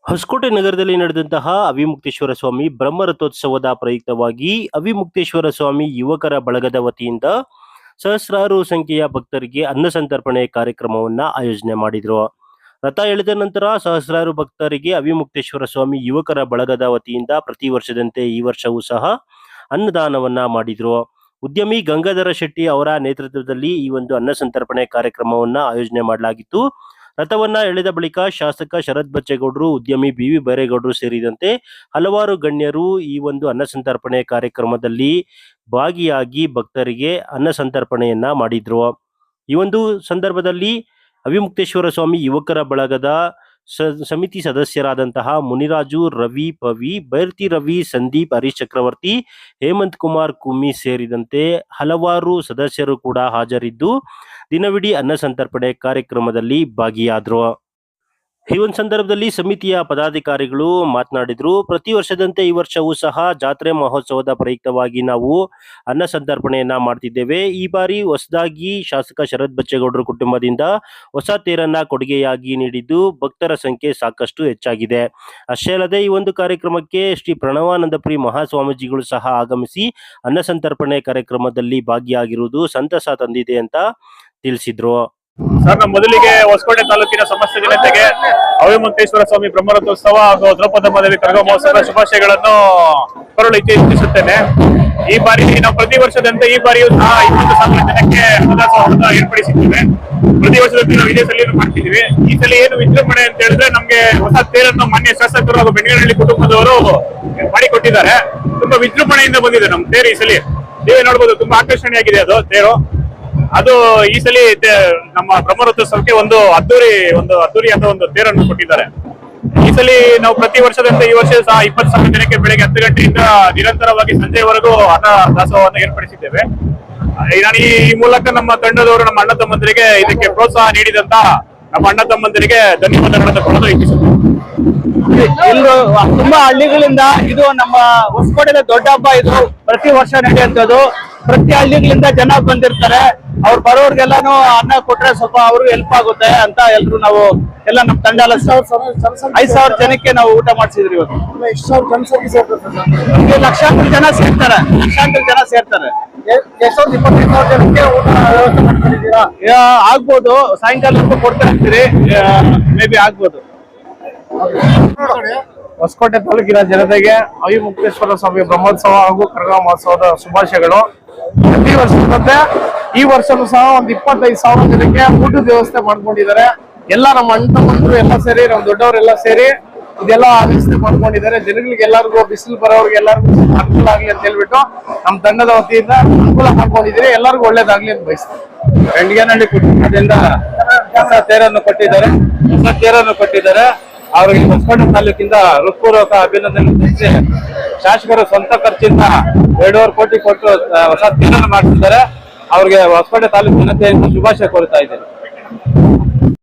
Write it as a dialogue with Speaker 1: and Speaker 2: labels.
Speaker 1: ಹೊಸಕೋಟೆ ನಗರದಲ್ಲಿ ನಡೆದಂತಹ ಅವಿಮುಕ್ತೇಶ್ವರ ಸ್ವಾಮಿ ಬ್ರಹ್ಮರಥೋತ್ಸವದ ಪ್ರಯುಕ್ತವಾಗಿ ಅವಿಮುಕ್ತೇಶ್ವರ ಸ್ವಾಮಿ ಯುವಕರ ಬಳಗದ ವತಿಯಿಂದ ಸಹಸ್ರಾರು ಸಂಖ್ಯೆಯ ಭಕ್ತರಿಗೆ ಅನ್ನ ಸಂತರ್ಪಣೆ ಕಾರ್ಯಕ್ರಮವನ್ನ ಆಯೋಜನೆ ಮಾಡಿದ್ರು. ರಥ ಎಳೆದ ನಂತರ ಸಹಸ್ರಾರು ಭಕ್ತರಿಗೆ ಅವಿಮುಕ್ತೇಶ್ವರ ಸ್ವಾಮಿ ಯುವಕರ ಬಳಗದ ವತಿಯಿಂದ ಪ್ರತಿ ವರ್ಷದಂತೆ ಈ ವರ್ಷವೂ ಸಹ ಅನ್ನದಾನವನ್ನ ಮಾಡಿದ್ರು. ಉದ್ಯಮಿ ಗಂಗಾಧರ ಶೆಟ್ಟಿ ಅವರ ನೇತೃತ್ವದಲ್ಲಿ ಈ ಒಂದು ಅನ್ನ ಸಂತರ್ಪಣೆ ಕಾರ್ಯಕ್ರಮವನ್ನ ಆಯೋಜನೆ ಮಾಡಲಾಗಿತ್ತು. ರಥವನ್ನ ಎಳೆದ ಬಳಿಕ ಶಾಸಕ ಶರತ್ ಬಚ್ಚೇಗೌಡರು, ಉದ್ಯಮಿ ಬಿ.ವಿ. ಬೈರೇಗೌಡರು ಸೇರಿದಂತೆ ಹಲವಾರು ಗಣ್ಯರು ಈ ಒಂದು ಅನ್ನ ಸಂತರ್ಪಣೆ ಕಾರ್ಯಕ್ರಮದಲ್ಲಿ ಭಾಗಿಯಾಗಿ ಭಕ್ತರಿಗೆ ಅನ್ನ ಸಂತರ್ಪಣೆಯನ್ನ ಮಾಡಿದ್ರು. ಈ ಒಂದು ಸಂದರ್ಭದಲ್ಲಿ ಅವಿಮುಕ್ತೇಶ್ವರ ಸ್ವಾಮಿ ಯುವಕರ ಬಳಗದ ಸಮಿತಿ ಸದಸ್ಯರಾದಂತಹ ಮುನಿರಾಜು, ರವಿ, ಪವಿ, ಬೈರ್ತಿ ರವಿ, ಸಂದೀಪ್, ಹರೀಶ್ ಚಕ್ರವರ್ತಿ, ಹೇಮಂತ್ ಕುಮಾರ್ ಕುಮ್ಮಿ ಸೇರಿದಂತೆ ಹಲವಾರು ಸದಸ್ಯರು ಕೂಡ ಹಾಜರಿದ್ದು ದಿನವಿಡೀ ಅನ್ನ ಸಂತರ್ಪಣೆ ಕಾರ್ಯಕ್ರಮದಲ್ಲಿ ಭಾಗಿಯಾದ್ರು. ಈ ಒಂದು ಸಂದರ್ಭದಲ್ಲಿ ಸಮಿತಿಯ ಪದಾಧಿಕಾರಿಗಳು ಮಾತನಾಡಿದ್ರು. ಪ್ರತಿ ವರ್ಷದಂತೆ ಈ ವರ್ಷವೂ ಸಹ ಜಾತ್ರೆ ಮಹೋತ್ಸವದ ಪ್ರಯುಕ್ತವಾಗಿ ನಾವು ಅನ್ನ ಸಂತರ್ಪಣೆಯನ್ನ ಮಾಡ್ತಿದ್ದೇವೆ. ಈ ಬಾರಿ ಹೊಸದಾಗಿ ಶಾಸಕ ಶರತ್ ಬಚ್ಚೇಗೌಡರ ಕುಟುಂಬದಿಂದ ಹೊಸ ತೇರನ್ನ ಕೊಡುಗೆಯಾಗಿ ನೀಡಿದ್ದು ಭಕ್ತರ ಸಂಖ್ಯೆ ಸಾಕಷ್ಟು ಹೆಚ್ಚಾಗಿದೆ. ಅಷ್ಟೇ ಅಲ್ಲದೆ ಈ ಒಂದು ಕಾರ್ಯಕ್ರಮಕ್ಕೆ ಶ್ರೀ ಪ್ರಣವಾನಂದಪುರಿ ಮಹಾಸ್ವಾಮೀಜಿಗಳು ಸಹ ಆಗಮಿಸಿ ಅನ್ನ ಸಂತರ್ಪಣೆ ಕಾರ್ಯಕ್ರಮದಲ್ಲಿ ಭಾಗಿಯಾಗಿರುವುದು ಸಂತಸ ತಂದಿದೆ ಅಂತ ತಿಳಿಸಿದ್ರು.
Speaker 2: ಸರ್, ನಮ್ಮ ಮೊದಲಿಗೆ ಹೊಸಕೋಟೆ ತಾಲೂಕಿನ ಸಮಸ್ತ ಜನತೆಗೆ ಅವಿಮುಕ್ತೇಶ್ವರ ಸ್ವಾಮಿ ಬ್ರಹ್ಮರಥೋತ್ಸವ ಹಾಗೂ ದ್ರೌಪದ ಮಾದೇವಿ ಕರಗ ಮಹೋತ್ಸವದ ಶುಭಾಶಯಗಳನ್ನು ಕೋರಲು ಇಚ್ಛಿಸುತ್ತೇನೆ. ಈ ಬಾರಿ ನಾವು ಪ್ರತಿ ವರ್ಷದಂತೆ ಈ ಬಾರಿಯೂ ಸಹ 20,000 ಜನಕ್ಕೆ ಅನ್ನದಾಸೋಹವನ್ನು ಏರ್ಪಡಿಸಿದ್ದೇವೆ. ಪ್ರತಿ ವರ್ಷದಂತೆ ನಾವು ಇದೇ ಸಲ ಮಾಡ್ತಿದ್ದೀವಿ. ಈ ಸಲ ಏನು ವಿಜೃಂಭಣೆ ಅಂತ ಹೇಳಿದ್ರೆ, ನಮ್ಗೆ ಹೊಸ ತೇರನ್ನು ಮಾನ್ಯ ಶಾಸಕರು ಹಾಗೂ ಬೆಂಗಳೂರಲ್ಲಿ ಕುಟುಂಬದವರು ಮಾಡಿಕೊಟ್ಟಿದ್ದಾರೆ. ತುಂಬಾ ವಿಜೃಂಭಣೆಯಿಂದ ಬಂದಿದೆ ನಮ್ಮ ತೇರು. ಈ ಸಲ ನೀವೇ ನೋಡ್ಬೋದು, ತುಂಬಾ ಆಕರ್ಷಣೆಯಾಗಿದೆ ಅದು ತೇರು. ಅದು ಈ ಸಲ ನಮ್ಮ ಬ್ರಹ್ಮರಥೋತ್ಸವಕ್ಕೆ ಒಂದು ಅದ್ದೂರಿ ಅಂತ ಒಂದು ತೇರನ್ನು ಕೊಟ್ಟಿದ್ದಾರೆ. ಈ ಸಲ ನಾವು ಪ್ರತಿ ವರ್ಷದಂತೆ ಈ ವರ್ಷ ಸಹ 20,000 ಜನಕ್ಕೆ ಬೆಳಗ್ಗೆ 10 ಗಂಟೆಯಿಂದ ನಿರಂತರವಾಗಿ ಸಂಜೆವರೆಗೂ ಅನ್ನ ದಾಸೋಹವನ್ನು ಏರ್ಪಡಿಸಿದ್ದೇವೆ. ನಾನು ಈ ಮೂಲಕ ನಮ್ಮ ತಂಡದವರು, ನಮ್ಮ ಅಣ್ಣ ತಮ್ಮಂದರಿಗೆ ಇದಕ್ಕೆ ಪ್ರೋತ್ಸಾಹ ನೀಡಿದಂತ ನಮ್ಮ ಅಣ್ಣ ತಮ್ಮಂದರಿಗೆ ಧನ್ಯವಾದಗಳನ್ನು ಕೊಡಲು ಇಚ್ಛಿಸುತ್ತೇವೆ.
Speaker 3: ತುಂಬಾ ಹಳ್ಳಿಗಳಿಂದ ಇದು ನಮ್ಮ ಹೊಸಕೋಟೆಯ ದೊಡ್ಡ ಹಬ್ಬ. ಇದು ಪ್ರತಿ ವರ್ಷ ನಡೆಯುವಂಥದ್ದು. ಪ್ರತಿ ಹಳ್ಳಿಗಳಿಂದ ಜನ ಬಂದಿರ್ತಾರೆ. ಅವ್ರು ಬರೋರ್ಗೆಲ್ಲಾನು ಅನ್ನ ಕೊಟ್ರೆ ಸ್ವಲ್ಪ ಅವ್ರಿಗೆ ಹೆಲ್ಪ್ ಆಗುತ್ತೆ ಅಂತ ಎಲ್ರು ನಾವು ಎಲ್ಲ ನಮ್ಮ ತಂಡ 5,000 ಜನಕ್ಕೆ ನಾವು ಊಟ ಮಾಡಿಸಿದ್ರಿ. ಇವತ್ತು ಲಕ್ಷಾಂತರ ಜನ ಸೇರ್ತಾರೆ.
Speaker 4: ಎಷ್ಟೊಂದು 25,000 ಜನಕ್ಕೆ ಊಟ ವ್ಯವಸ್ಥೆ ಮಾಡ್ಕೊಂಡಿದ್ದೀರಾ?
Speaker 3: ಆಗ್ಬೋದು, ಸಾಯಂಕಾಲ ಕೊಡ್ತಾ ಇರ್ತೀರಿ, ಮೇ ಬಿ ಆಗ್ಬೋದು.
Speaker 4: ಹೊಸಕೋಟೆ ತಾಲೂಕಿನ ಜನತೆಗೆ ಅವಿಮುಕ್ತೇಶ್ವರ ಸ್ವಾಮಿ ಬ್ರಹ್ಮೋತ್ಸವ ಹಾಗೂ ಕರಗ ಮಹೋತ್ಸವದ ಶುಭಾಶಯಗಳು. ಪ್ರತಿ ವರ್ಷದಂತೆ ಈ ವರ್ಷನೂ ಸಹ ಒಂದು 25,000 ಜನಕ್ಕೆ ಊಟದ ವ್ಯವಸ್ಥೆ ಮಾಡ್ಕೊಂಡಿದ್ದಾರೆ. ಎಲ್ಲ ನಮ್ಮ ಅಣ್ಣ ತಮ್ಮಂದ್ರು ಎಲ್ಲ ಸೇರಿ, ನಮ್ಮ ದೊಡ್ಡವರೆಲ್ಲ ಸೇರಿ ಇದೆಲ್ಲ ವ್ಯವಸ್ಥೆ ಮಾಡ್ಕೊಂಡಿದ್ದಾರೆ. ಜನಗಳಿಗೆ ಎಲ್ಲರಿಗೂ, ಬಿಸಿಲು ಬರೋರಿಗೆ ಎಲ್ಲರಿಗೂ ಅನುಕೂಲ ಆಗ್ಲಿ ಅಂತ ಹೇಳ್ಬಿಟ್ಟು ನಮ್ಮ ತಂಡದ ವತಿಯಿಂದ ಅನುಕೂಲ ಮಾಡ್ಕೊಂಡಿದ್ದೀರಿ. ಎಲ್ಲರಿಗೂ ಒಳ್ಳೇದಾಗ್ಲಿ ಅಂತ ಬಯಸ್ತೀವಿ.
Speaker 3: ಗಂಡಿಗನಹಳ್ಳಿ ಕುಟುಂಬದಿಂದ ಹೊಸ ತೇರನ್ನು ಕೊಟ್ಟಿದ್ದಾರೆ. ಅವರಿಗೆ ಹೊಸಕೋಟೆ ತಾಲೂಕಿಂದ ಹೃತ್ಪೂರ್ವಕ ಅಭಿನಂದನೆ ತಿಳಿಸಿ, ಶಾಸಕರು ಸ್ವಂತ ಖರ್ಚಿಂದ 2.5 ಕೋಟಿ ಕೊಟ್ಟು ಹೊಸ ತೇರನ್ನು ಮಾಡ್ತಿದ್ದಾರೆ. ಅವ್ರಿಗೆ ಹೊಸಕೋಟೆ ತಾಲೂಕು ಜನತೆಯಿಂದ ಶುಭಾಶಯ ಕೋರುತ್ತಾ ಇದ್ದೇನೆ.